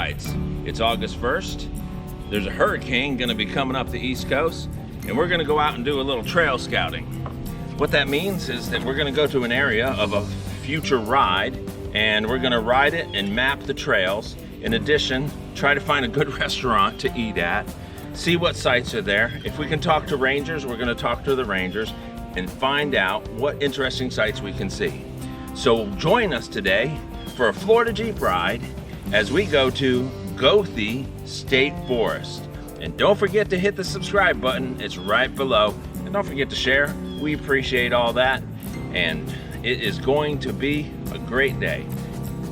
rides. It's August 1st. There's a hurricane gonna be coming up the East Coast, and we're gonna go out and do a little trail scouting. What that means is that we're gonna go to an area of a future ride, and we're gonna ride it and map the trails. In addition, try to find a good restaurant to eat at, see what sites are there. If we can talk to rangers, we're gonna talk to the rangers and find out what interesting sites we can see. So join us today for a Florida Jeep ride as we go to Gothi State Forest. And don't forget to hit the subscribe button, it's right below. And don't forget to share, we appreciate all that. And it is going to be a great day.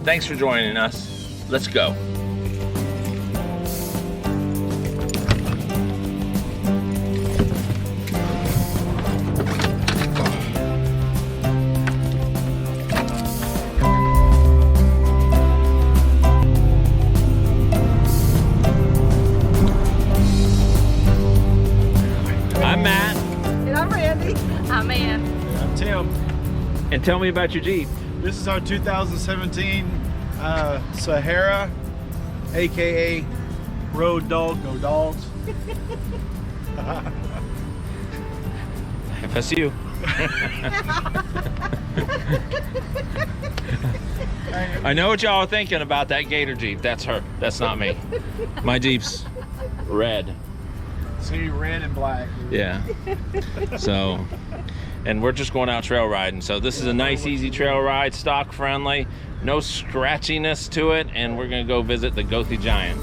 Thanks for joining us, let's go. And tell me about your Jeep. This is our 2017 Sahara, aka Road Dog, no dogs. That's you. I know what y'all are thinking about that Gator Jeep. That's her. That's not me. My Jeep's red. See, red and black. Yeah. So, and we're just going out trail riding. So this is a nice, easy trail ride, stock friendly, no scratchiness to it, and we're gonna go visit the Gothi Giant.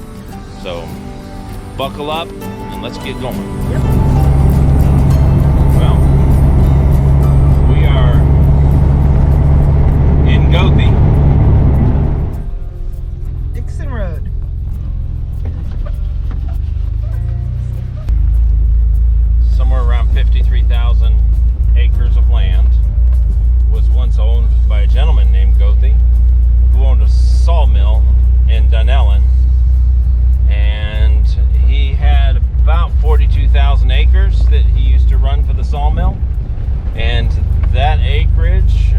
So, buckle up and let's get going. Yep. Well, we are in Gothi. Dixon Road. Somewhere around 53,000 acres of land was once owned by a gentleman named Gothi, who owned a sawmill in Dunellen, and he had about 42,000 acres that he used to run for the sawmill, and that acreage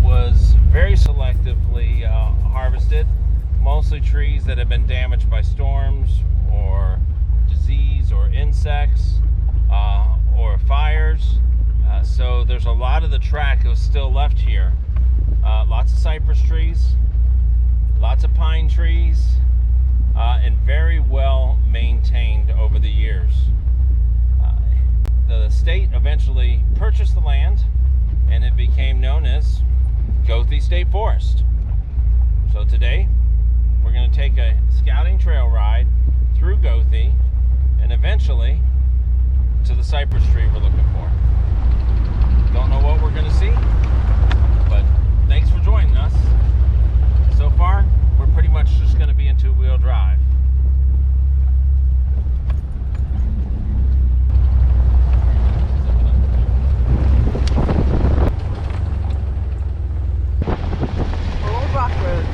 was very selectively harvested, mostly trees that have been damaged by storms or disease or insects or fires. So there's a lot of the track that was still left here. Lots of cypress trees, lots of pine trees, and very well maintained over the years. The state eventually purchased the land, and it became known as Goethe State Forest. So today, we're going to take a scouting trail ride through Gothi, and eventually to the cypress tree we're looking for. Don't know what we're going to see, but thanks for joining us. So far, we're pretty much just going to be in two-wheel drive. Old Rock Road.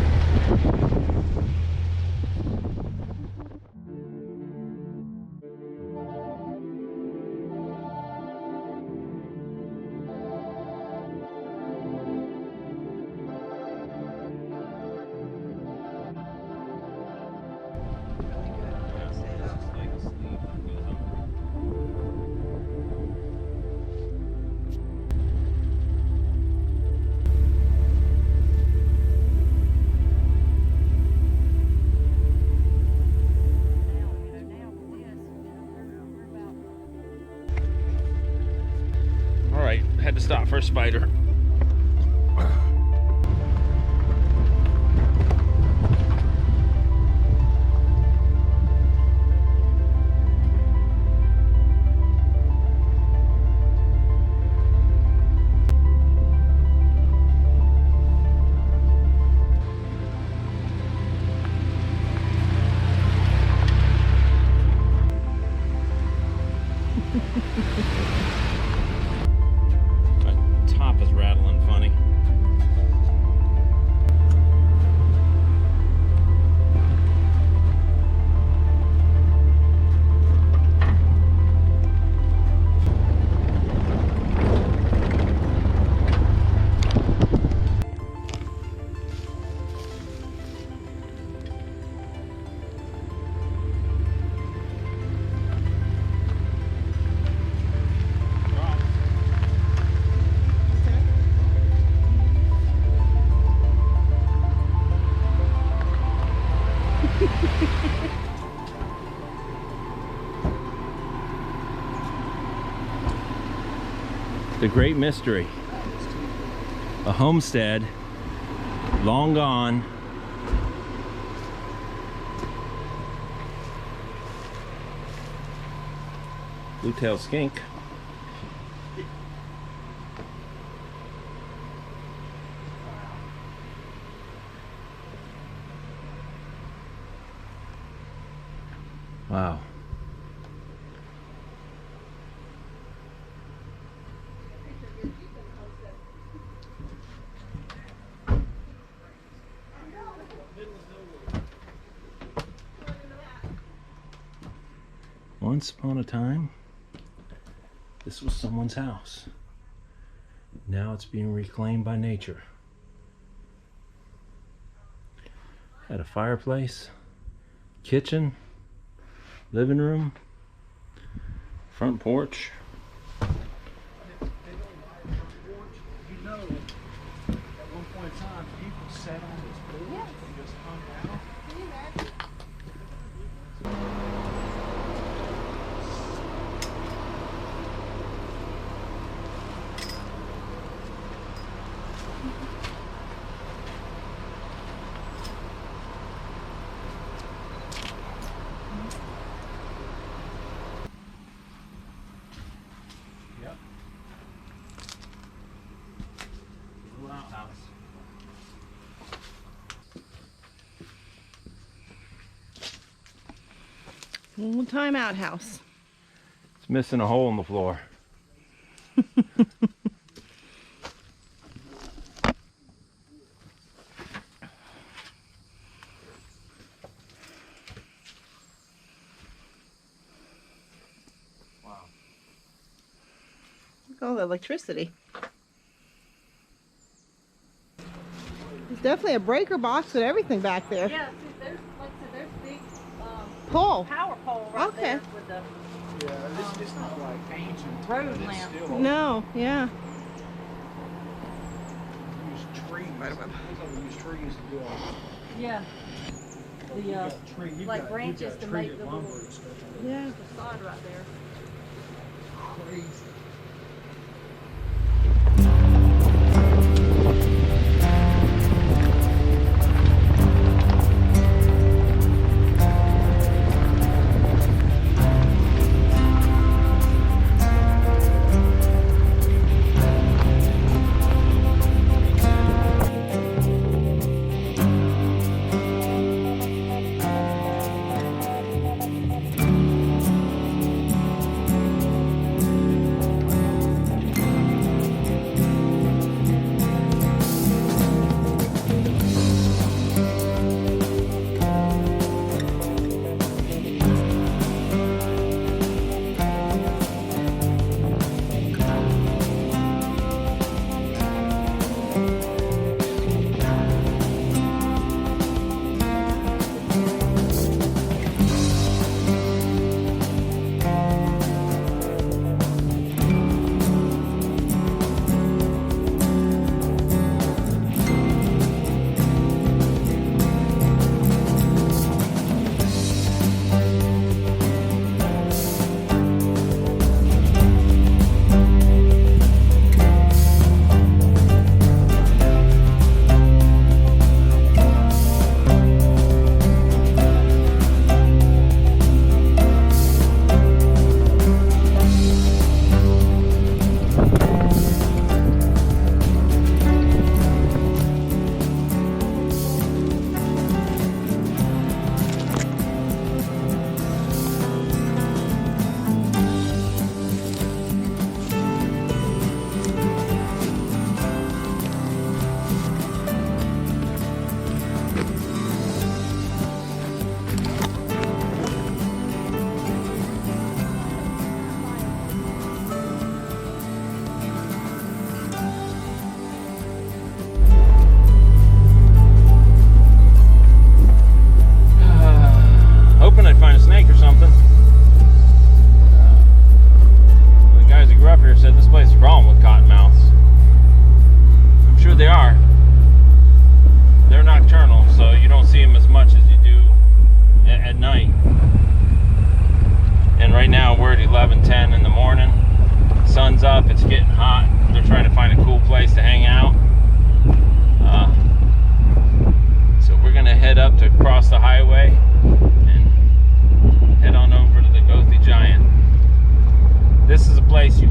Had to stop for a spider. Top is rattling funny. The great mystery. A homestead, long gone. Blue-tailed skink. Wow. Once upon a time, this was someone's house. Now it's being reclaimed by nature. Had a fireplace, kitchen, living room, front porch. You know, at one point in time, people sat on this porch and just hung out. Can you imagine? Yep. Little outhouse. Old time outhouse. It's missing a hole in the floor. Wow. Look at all the electricity. There's definitely a breaker box and everything back there. Yeah, see, there's, like I said, there's big Pole. power pole right Okay. there with the Yeah, it's not like ancient. road but it's lamp. still No, yeah. use trees. Looks like we use trees to do all this. Yeah. The You've got tree- you've like got- branches you've got to treated make the lumber little- and stuff. Yeah. facade right there. Crazy.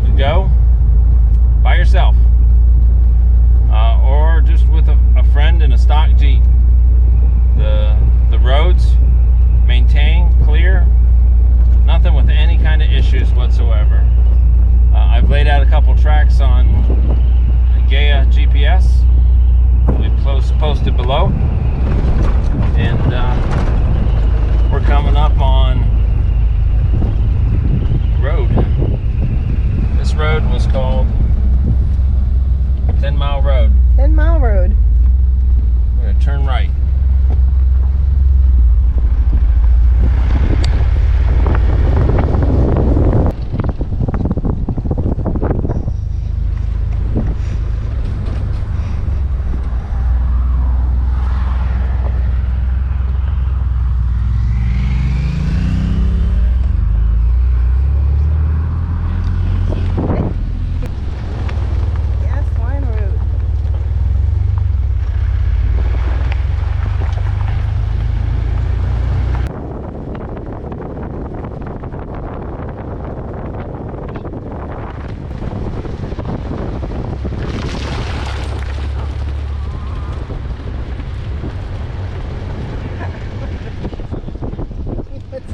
could go by yourself, or just with a friend in a stock Jeep. The roads maintained, clear, nothing with any kind of issues whatsoever. I've laid out a couple tracks on Gaia GPS. We've posted below, and we're coming up on road. This road was called 10 Mile Road. 10 Mile Road. We're gonna turn right.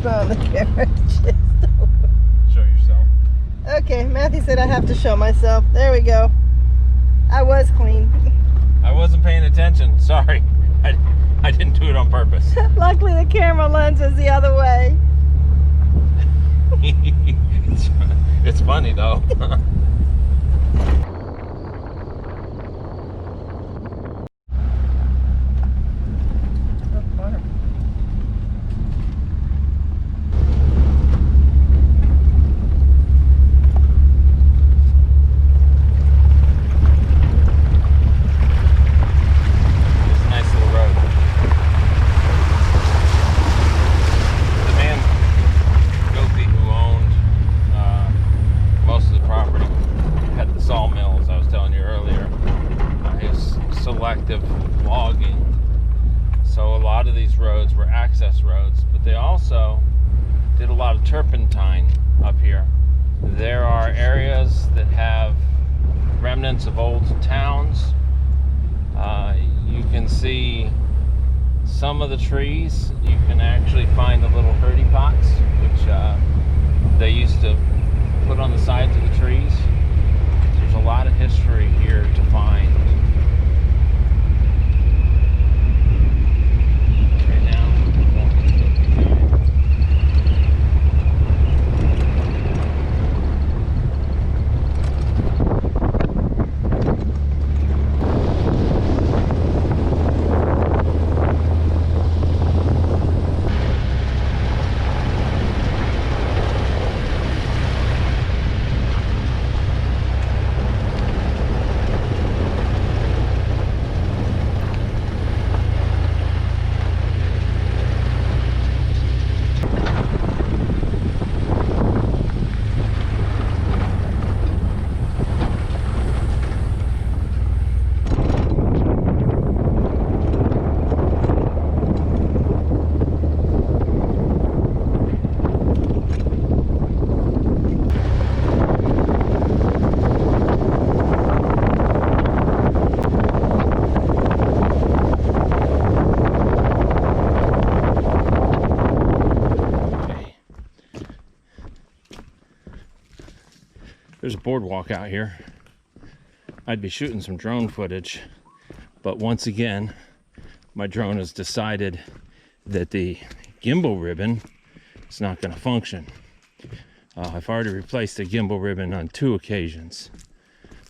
On the camera. Show yourself. Okay, Matthew said I have to show myself. There we go. I was clean. I wasn't paying attention. Sorry. I didn't do it on purpose. Luckily the camera lens was the other way. It's funny though. Logging. So a lot of these roads were access roads, but they also did a lot of turpentine up here. There are areas that have remnants of old towns. You can see some of the trees. You can actually find the little hurdy pots, which they used to put on the sides of the trees. There's a lot of history here to find. There's a boardwalk out here. I'd be shooting some drone footage, but once again, my drone has decided that the gimbal ribbon is not going to function. I've already replaced the gimbal ribbon on 2 occasions.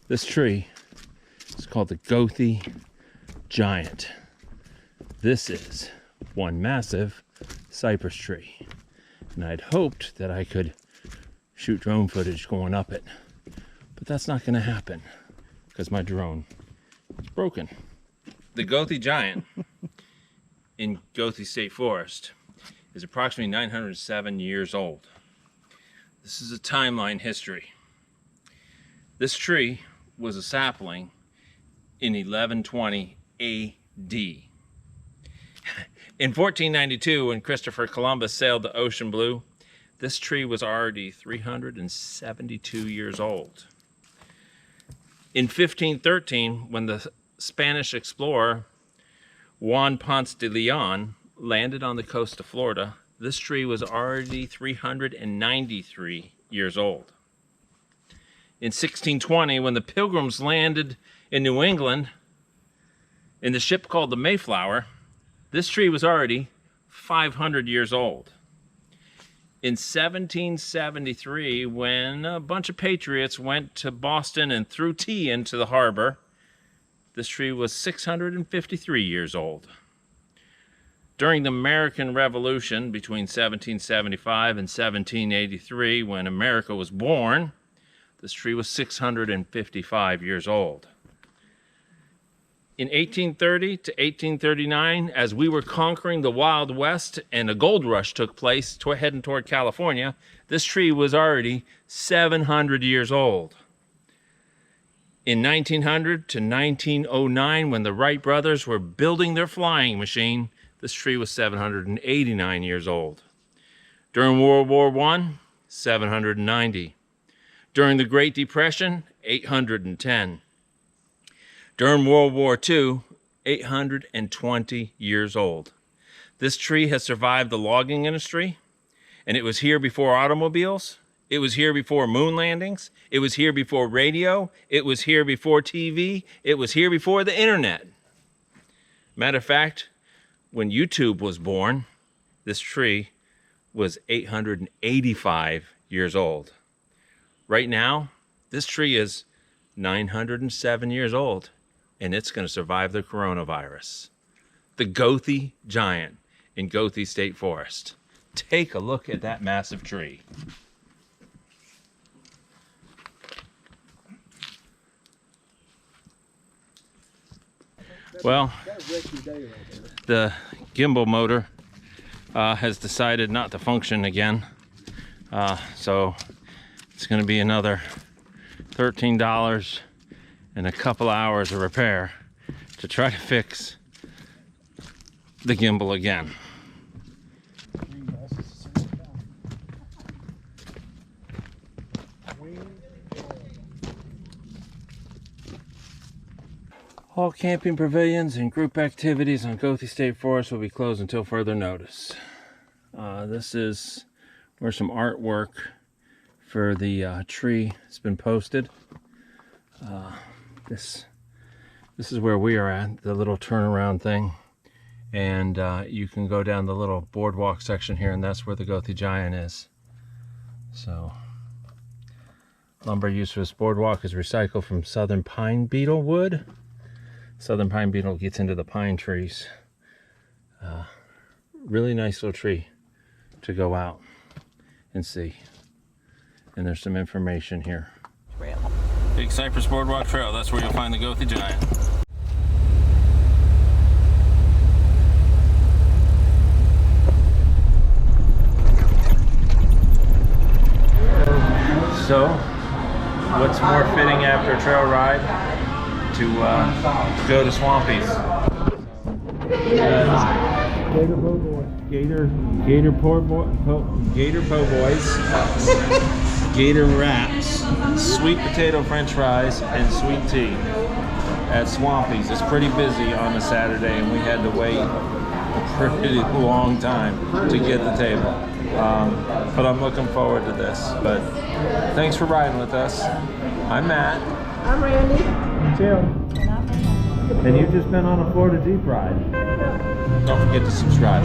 This tree is called the Gothi Giant. This is one massive cypress tree, and I'd hoped that I could shoot drone footage going up it, but that's not going to happen because my drone is broken. The Gothi Giant in Goethe State Forest is approximately 907 years old. This is a timeline history. This tree was a sapling in 1120 AD. In 1492, when Christopher Columbus sailed the ocean blue, this tree was already 372 years old. In 1513, when the Spanish explorer Juan Ponce de León landed on the coast of Florida, this tree was already 393 years old. In 1620, when the Pilgrims landed in New England in the ship called the Mayflower, this tree was already 500 years old. In 1773, when a bunch of patriots went to Boston and threw tea into the harbor, this tree was 653 years old. During the American Revolution between 1775 and 1783, when America was born, this tree was 655 years old. In 1830 to 1839, as we were conquering the Wild West and a gold rush took place heading toward California, this tree was already 700 years old. In 1900 to 1909, when the Wright brothers were building their flying machine, this tree was 789 years old. During World War I, 790. During the Great Depression, 810. During World War II, 820 years old. This tree has survived the logging industry, and it was here before automobiles. It was here before moon landings. It was here before radio. It was here before TV. It was here before the internet. Matter of fact, when YouTube was born, this tree was 885 years old. Right now, this tree is 907 years old, and it's going to survive the coronavirus. The Gothi Giant in Goethe State Forest. Take a look at that massive tree. Well, the gimbal motor has decided not to function again, so it's going to be another $13 and a couple hours of repair to try to fix the gimbal again. All camping pavilions and group activities on Gothi State Forest will be closed until further notice. This is where some artwork for the tree has been posted. This is where we are at, the little turnaround thing. And you can go down the little boardwalk section here, and that's where the Gothi Giant is. So, lumber used for this boardwalk is recycled from southern pine beetle wood. Southern pine beetle gets into the pine trees. Really nice little tree to go out and see. And there's some information here. Big Cypress Boardwalk Trail, that's where you'll find the Gothi Giant. So, what's more fitting after a trail ride to go to Swampy's? Gator po' boys, gator wraps, sweet potato french fries, and sweet tea at Swampy's. It's pretty busy on a Saturday, and we had to wait a pretty long time to get the table. But I'm looking forward to this. But thanks for riding with us. I'm Matt. I'm Randy. I'm Tim. And you've just been on a Florida Jeep ride. Don't forget to subscribe.